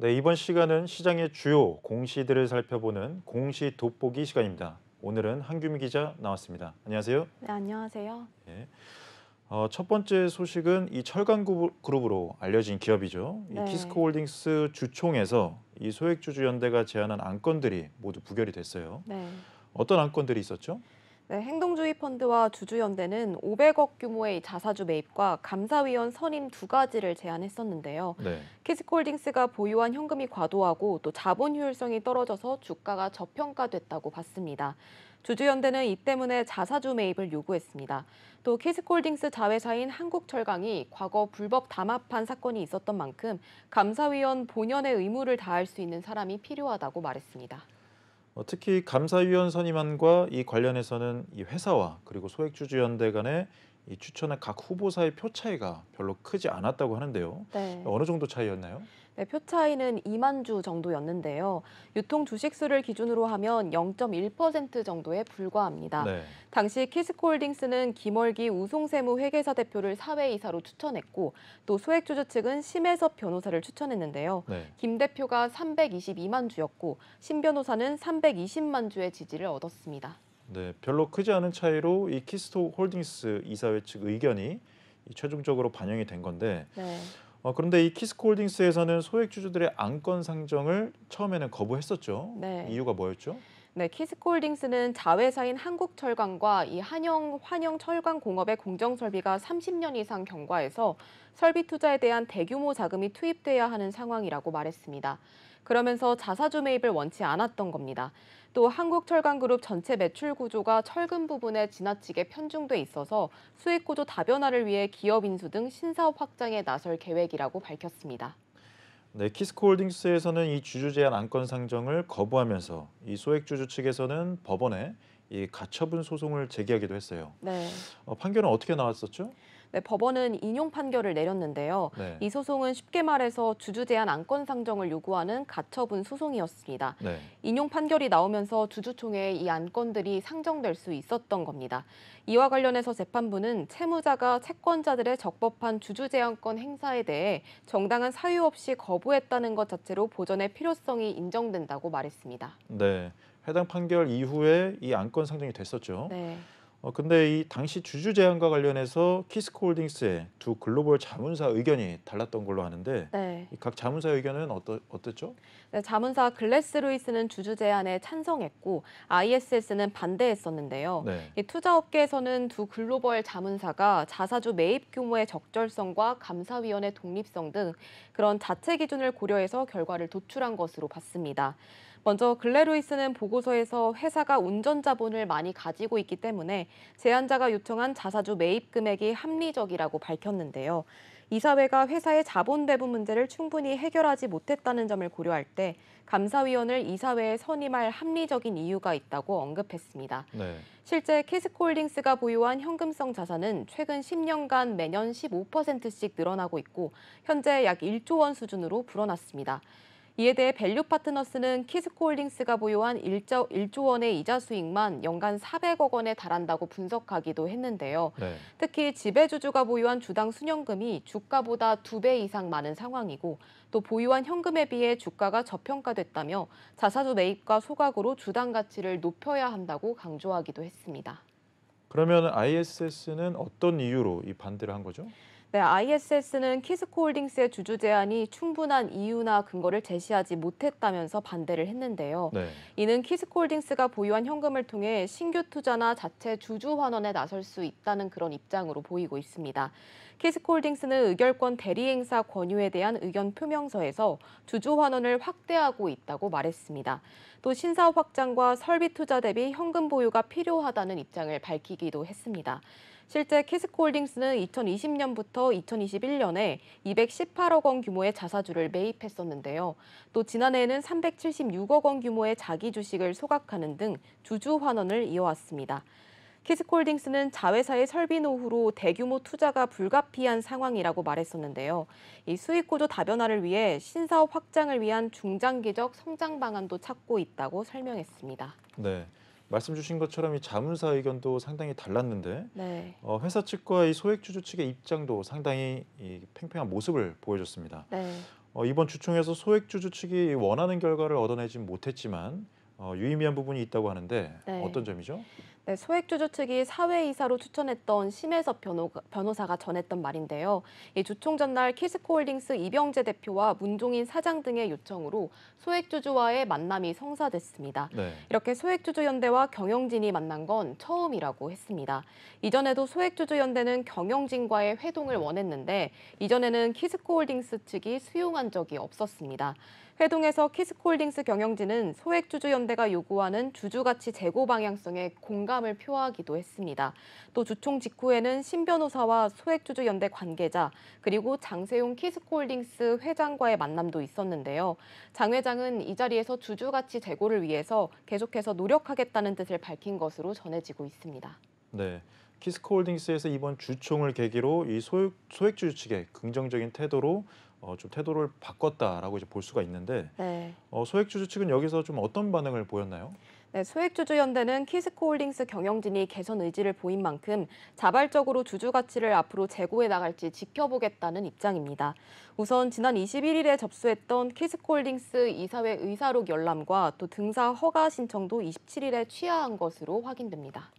네, 이번 시간은 시장의 주요 공시들을 살펴보는 공시 돋보기 시간입니다. 오늘은 한규미 기자 나왔습니다. 안녕하세요. 네, 안녕하세요. 예. 첫 번째 소식은 이 철강 그룹으로 알려진 기업이죠. 이 네. 키스코홀딩스 주총에서 이 소액주주 연대가 제안한 안건들이 모두 부결이 됐어요. 네. 어떤 안건들이 있었죠? 네, 행동주의 펀드와 주주연대는 500억 규모의 자사주 매입과 감사위원 선임 두 가지를 제안했었는데요. 네. 키스코홀딩스가 보유한 현금이 과도하고 또 자본 효율성이 떨어져서 주가가 저평가됐다고 봤습니다. 주주연대는 이 때문에 자사주 매입을 요구했습니다. 또 키스코홀딩스 자회사인 한국철강이 과거 불법 담합한 사건이 있었던 만큼 감사위원 본연의 의무를 다할 수 있는 사람이 필요하다고 말했습니다. 특히 감사위원 선임안과 이 관련해서는 이 회사와 그리고 소액주주연대 간의 이 추천의 각 후보사의 표 차이가 별로 크지 않았다고 하는데요. 네. 어느 정도 차이였나요? 네, 표 차이는 2만 주 정도였는데요. 유통 주식수를 기준으로 하면 0.1% 정도에 불과합니다. 네. 당시 키스코홀딩스는 김월기 우송세무 회계사 대표를 사회이사로 추천했고 또 소액주주 측은 심혜섭 변호사를 추천했는데요. 네. 김 대표가 322만 주였고 심 변호사는 320만 주의 지지를 얻었습니다. 네, 별로 크지 않은 차이로 이 키스토홀딩스 이사회 측 의견이 최종적으로 반영이 된 건데 네. 그런데 이 키스코홀딩스에서는 소액주주들의 안건 상정을 처음에는 거부했었죠. 네. 이유가 뭐였죠? 네, 키스코홀딩스는 자회사인 한국철강과 이 환영철강공업의 공정 설비가 30년 이상 경과해서 설비 투자에 대한 대규모 자금이 투입돼야 하는 상황이라고 말했습니다. 그러면서 자사주 매입을 원치 않았던 겁니다. 또 한국철강그룹 전체 매출 구조가 철근 부분에 지나치게 편중돼 있어서 수익 구조 다변화를 위해 기업 인수 등 신사업 확장에 나설 계획이라고 밝혔습니다. 네, 키스코홀딩스에서는 이 주주 제한 안건 상정을 거부하면서 이 소액주주 측에서는 법원에 이 가처분 소송을 제기하기도 했어요. 네. 판결은 어떻게 나왔었죠? 네, 법원은 인용 판결을 내렸는데요. 네. 이 소송은 쉽게 말해서 주주 제한 안건 상정을 요구하는 가처분 소송이었습니다. 네. 인용 판결이 나오면서 주주총회에 이 안건들이 상정될 수 있었던 겁니다. 이와 관련해서 재판부는 채무자가 채권자들의 적법한 주주 제한권 행사에 대해 정당한 사유 없이 거부했다는 것 자체로 보전의 필요성이 인정된다고 말했습니다. 네. 해당 판결 이후에 이 안건 상정이 됐었죠. 네. 근데 이 당시 주주 제한과 관련해서 키스코홀딩스의 두 글로벌 자문사 의견이 달랐던 걸로 아는데 네. 이 각 자문사 의견은 어땠죠? 네, 자문사 글래스루이스는 주주 제안에 찬성했고 ISS는 반대했었는데요. 네. 이 투자업계에서는 두 글로벌 자문사가 자사주 매입 규모의 적절성과 감사위원회 독립성 등 그런 자체 기준을 고려해서 결과를 도출한 것으로 봤습니다. 먼저 글래루이스는 보고서에서 회사가 운전 자본을 많이 가지고 있기 때문에 제안자가 요청한 자사주 매입 금액이 합리적이라고 밝혔는데요. 이사회가 회사의 자본 배분 문제를 충분히 해결하지 못했다는 점을 고려할 때 감사위원을 이사회에 선임할 합리적인 이유가 있다고 언급했습니다. 네. 실제 키스코홀딩스가 보유한 현금성 자산은 최근 10년간 매년 15%씩 늘어나고 있고 현재 약 1조 원 수준으로 불어났습니다. 이에 대해 밸류 파트너스는 키스코홀딩스가 보유한 1조 원의 이자 수익만 연간 400억 원에 달한다고 분석하기도 했는데요. 네. 특히 지배주주가 보유한 주당 순현금이 주가보다 2배 이상 많은 상황이고 또 보유한 현금에 비해 주가가 저평가됐다며 자사주 매입과 소각으로 주당 가치를 높여야 한다고 강조하기도 했습니다. 그러면 ISS는 어떤 이유로 이 반대를 한 거죠? 네, ISS는 키스코홀딩스의 주주 제한이 충분한 이유나 근거를 제시하지 못했다면서 반대를 했는데요. 네. 이는 키스코홀딩스가 보유한 현금을 통해 신규 투자나 자체 주주 환원에 나설 수 있다는 그런 입장으로 보이고 있습니다. 키스코홀딩스는 의결권 대리 행사 권유에 대한 의견 표명서에서 주주 환원을 확대하고 있다고 말했습니다. 또 신사업 확장과 설비 투자 대비 현금 보유가 필요하다는 입장을 밝히기도 했습니다. 실제 키스코홀딩스는 2020년부터 2021년에 218억 원 규모의 자사주를 매입했었는데요. 또 지난해에는 376억 원 규모의 자기 주식을 소각하는 등 주주 환원을 이어왔습니다. 키스코홀딩스는 자회사의 설비 노후로 대규모 투자가 불가피한 상황이라고 말했었는데요. 이 수익 구조 다변화를 위해 신사업 확장을 위한 중장기적 성장 방안도 찾고 있다고 설명했습니다. 네. 말씀 주신 것처럼 이 자문사 의견도 상당히 달랐는데 네. 회사 측과 이 소액주주 측의 입장도 상당히 이 팽팽한 모습을 보여줬습니다. 네. 이번 주총에서 소액주주 측이 원하는 결과를 얻어내지 못했지만 유의미한 부분이 있다고 하는데 네. 어떤 점이죠? 네, 소액주주 측이 사회이사로 추천했던 심혜섭 변호사가 전했던 말인데요. 이 주총 전날 키스코홀딩스 이병재 대표와 문종인 사장 등의 요청으로 소액주주와의 만남이 성사됐습니다. 네. 이렇게 소액주주연대와 경영진이 만난 건 처음이라고 했습니다. 이전에도 소액주주연대는 경영진과의 회동을 원했는데 이전에는 키스코홀딩스 측이 수용한 적이 없었습니다. 회동에서 키스코홀딩스 경영진은 소액주주연대가 요구하는 주주가치 재고 방향성에 공감을 표하기도 했습니다. 또 주총 직후에는 신 변호사와 소액주주연대 관계자 그리고 장세용 키스코홀딩스 회장과의 만남도 있었는데요. 장 회장은 이 자리에서 주주가치 재고를 위해서 계속해서 노력하겠다는 뜻을 밝힌 것으로 전해지고 있습니다. 네. 키스코홀딩스에서 이번 주총을 계기로 이 소액주주 측의 긍정적인 태도로 좀 태도를 바꿨다라고 이제 볼 수가 있는데 네. 소액주주 측은 여기서 좀 어떤 반응을 보였나요? 네, 소액주주연대는 키스코홀딩스 경영진이 개선 의지를 보인 만큼 자발적으로 주주 가치를 앞으로 제고해 나갈지 지켜보겠다는 입장입니다. 우선 지난 21일에 접수했던 키스코홀딩스 이사회 의사록 열람과 또 등사 허가 신청도 27일에 취하한 것으로 확인됩니다.